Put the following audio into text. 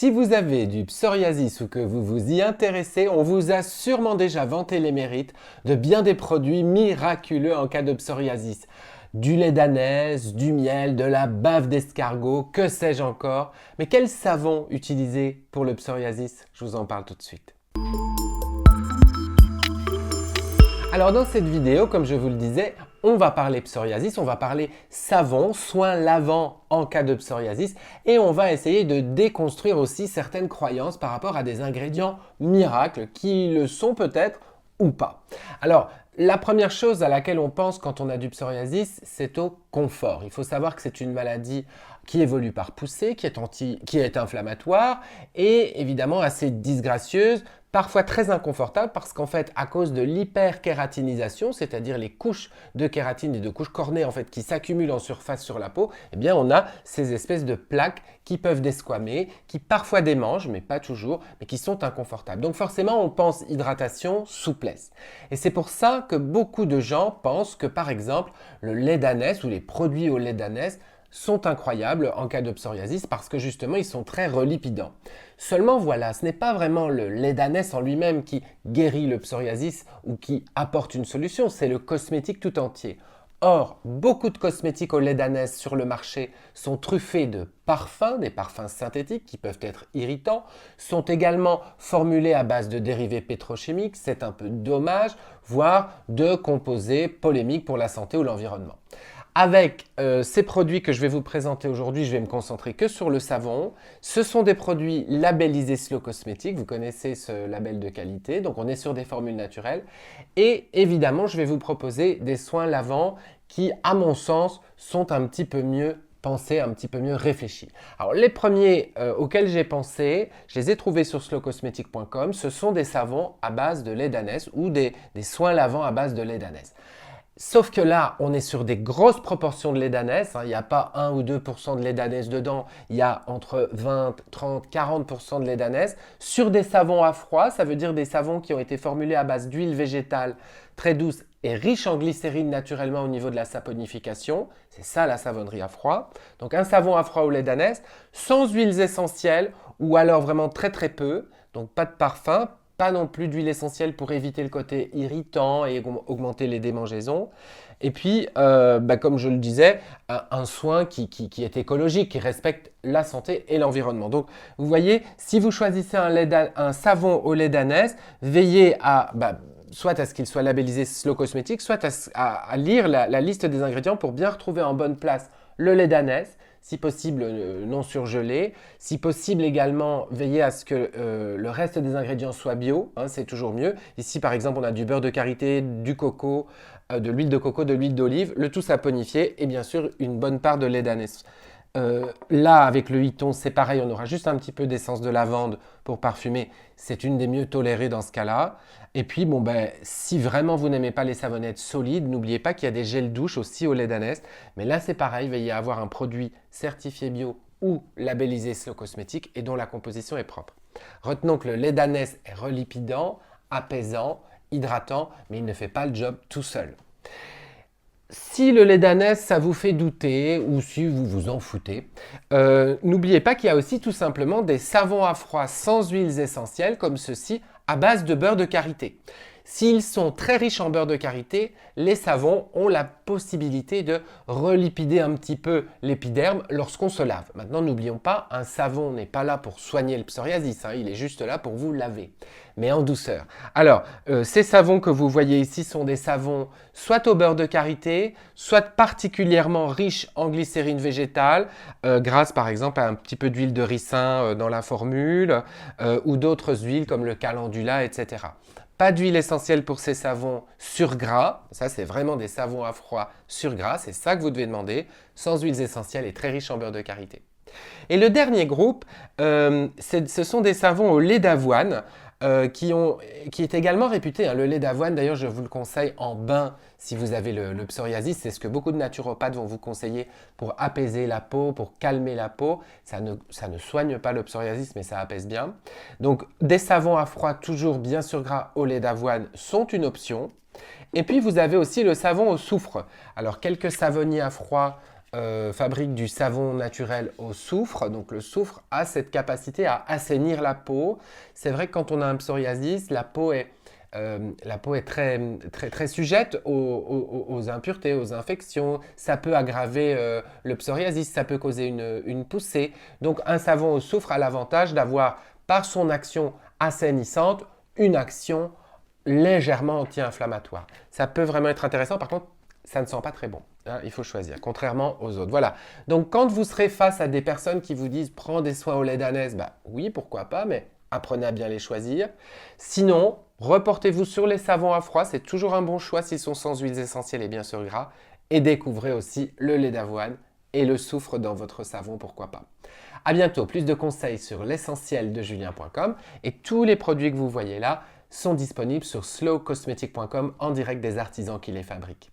Si vous avez du psoriasis ou que vous vous y intéressez, on vous a sûrement déjà vanté les mérites de bien des produits miraculeux en cas de psoriasis. Du lait d'ânesse, du miel, de la bave d'escargot, que sais-je encore. Mais quel savon utiliser pour le psoriasis? Je vous en parle tout de suite. Alors dans cette vidéo, comme je vous le disais, on va parler psoriasis, on va parler savon, soins lavants en cas de psoriasis et on va essayer de déconstruire aussi certaines croyances par rapport à des ingrédients miracles qui le sont peut-être ou pas. Alors, la première chose à laquelle on pense quand on a du psoriasis, c'est au confort. Il faut savoir que c'est une maladie qui évolue par poussée, qui est inflammatoire et évidemment assez disgracieuse, parfois très inconfortable parce qu'en fait, à cause de l'hyperkératinisation, c'est-à-dire les couches de kératine et de couches cornées en fait qui s'accumulent en surface sur la peau, eh bien on a ces espèces de plaques qui peuvent desquamer, qui parfois démangent, mais pas toujours, mais qui sont inconfortables. Donc forcément, on pense hydratation, souplesse. Et c'est pour ça que beaucoup de gens pensent que par exemple, le lait d'ânesse ou les produits au lait d'ânesse sont incroyables en cas de psoriasis parce que justement ils sont très relipidants. Seulement voilà, ce n'est pas vraiment le lait d'ânesse en lui-même qui guérit le psoriasis ou qui apporte une solution, c'est le cosmétique tout entier. Or, beaucoup de cosmétiques au lait d'ânesse sur le marché sont truffés de parfums, des parfums synthétiques qui peuvent être irritants, sont également formulés à base de dérivés pétrochimiques, c'est un peu dommage, voire de composés polémiques pour la santé ou l'environnement. Avec ces produits que je vais vous présenter aujourd'hui, je vais me concentrer que sur le savon. Ce sont des produits labellisés Slow Cosmétique, vous connaissez ce label de qualité, donc on est sur des formules naturelles. Et évidemment, je vais vous proposer des soins lavants qui, à mon sens, sont un petit peu mieux pensés, un petit peu mieux réfléchis. Alors les premiers auxquels j'ai pensé, je les ai trouvés sur slowcosmetic.com, ce sont des savons à base de lait d'ânesse ou des soins lavants à base de lait d'ânesse. Sauf que là, on est sur des grosses proportions de lait d'ânesse. Il n'y a pas 1 ou 2% de lait d'ânesse dedans. Il y a entre 20, 30, 40% de lait d'ânesse. Sur des savons à froid, ça veut dire des savons qui ont été formulés à base d'huile végétale très douce et riche en glycérine naturellement au niveau de la saponification. C'est ça la savonnerie à froid. Donc un savon à froid au lait d'ânesse, sans huiles essentielles ou alors vraiment très très peu. Donc pas de parfum. Pas non plus d'huile essentielle pour éviter le côté irritant et augmenter les démangeaisons. Et puis, comme je le disais, un soin qui est écologique, qui respecte la santé et l'environnement. Donc, vous voyez, si vous choisissez un savon au lait d'ânesse, veillez à soit à ce qu'il soit labellisé Slow Cosmétique, soit à lire la liste des ingrédients pour bien retrouver en bonne place le lait d'ânesse, si possible non surgelé, si possible également veiller à ce que le reste des ingrédients soient bio, hein, c'est toujours mieux. Ici par exemple on a du beurre de karité, du coco, de l'huile de coco, de l'huile d'olive, le tout saponifié et bien sûr une bonne part de lait d'ânesse. Là avec le Hyton c'est pareil, on aura juste un petit peu d'essence de lavande pour parfumer, c'est une des mieux tolérées dans ce cas-là. Et puis si vraiment vous n'aimez pas les savonnettes solides, n'oubliez pas qu'il y a des gels douche aussi au lait d'ânesse, mais là c'est pareil, veillez à avoir un produit certifié bio ou labellisé Slow Cosmétique et dont la composition est propre. Retenons que le lait d'ânesse est relipidant, apaisant, hydratant, mais il ne fait pas le job tout seul. Si le lait d'ânesse, ça vous fait douter ou si vous vous en foutez, n'oubliez pas qu'il y a aussi tout simplement des savons à froid sans huiles essentielles comme ceux-ci à base de beurre de karité. S'ils sont très riches en beurre de karité, les savons ont la possibilité de relipider un petit peu l'épiderme lorsqu'on se lave. Maintenant, n'oublions pas, un savon n'est pas là pour soigner le psoriasis, hein, il est juste là pour vous laver, mais en douceur. Alors, ces savons que vous voyez ici sont des savons soit au beurre de karité, soit particulièrement riches en glycérine végétale, grâce par exemple à un petit peu d'huile de ricin dans la formule, ou d'autres huiles comme le calendula, etc. Pas d'huile essentielle pour ces savons sur gras, ça c'est vraiment des savons à froid sur gras, c'est ça que vous devez demander, sans huiles essentielles et très riches en beurre de karité. Et le dernier groupe, ce sont des savons au lait d'avoine qui est également réputé. Hein, le lait d'avoine, d'ailleurs, je vous le conseille en bain si vous avez le psoriasis. C'est ce que beaucoup de naturopathes vont vous conseiller pour apaiser la peau, pour calmer la peau. Ça ne soigne pas le psoriasis, mais ça apaise bien. Donc, des savons à froid, toujours bien sûr gras au lait d'avoine, sont une option. Et puis, vous avez aussi le savon au soufre. Alors, quelques savonniers à froid fabrique du savon naturel au soufre. Donc le soufre a cette capacité à assainir la peau. C'est vrai que quand on a un psoriasis, la peau est très sujette aux impuretés, aux infections. Ça peut aggraver le psoriasis, ça peut causer une poussée. Donc un savon au soufre a l'avantage d'avoir, par son action assainissante, une action légèrement anti-inflammatoire. Ça peut vraiment être intéressant. Par contre, ça ne sent pas très bon. Hein, il faut choisir, contrairement aux autres. Voilà. Donc, quand vous serez face à des personnes qui vous disent « prends des soins au lait d'ânesse », bah oui, pourquoi pas, mais apprenez à bien les choisir. Sinon, reportez-vous sur les savons à froid. C'est toujours un bon choix s'ils sont sans huiles essentielles et bien sûr gras. Et découvrez aussi le lait d'avoine et le soufre dans votre savon, pourquoi pas. À bientôt. Plus de conseils sur l'essentiel-de-julien.com et tous les produits que vous voyez là sont disponibles sur slowcosmetic.com en direct des artisans qui les fabriquent.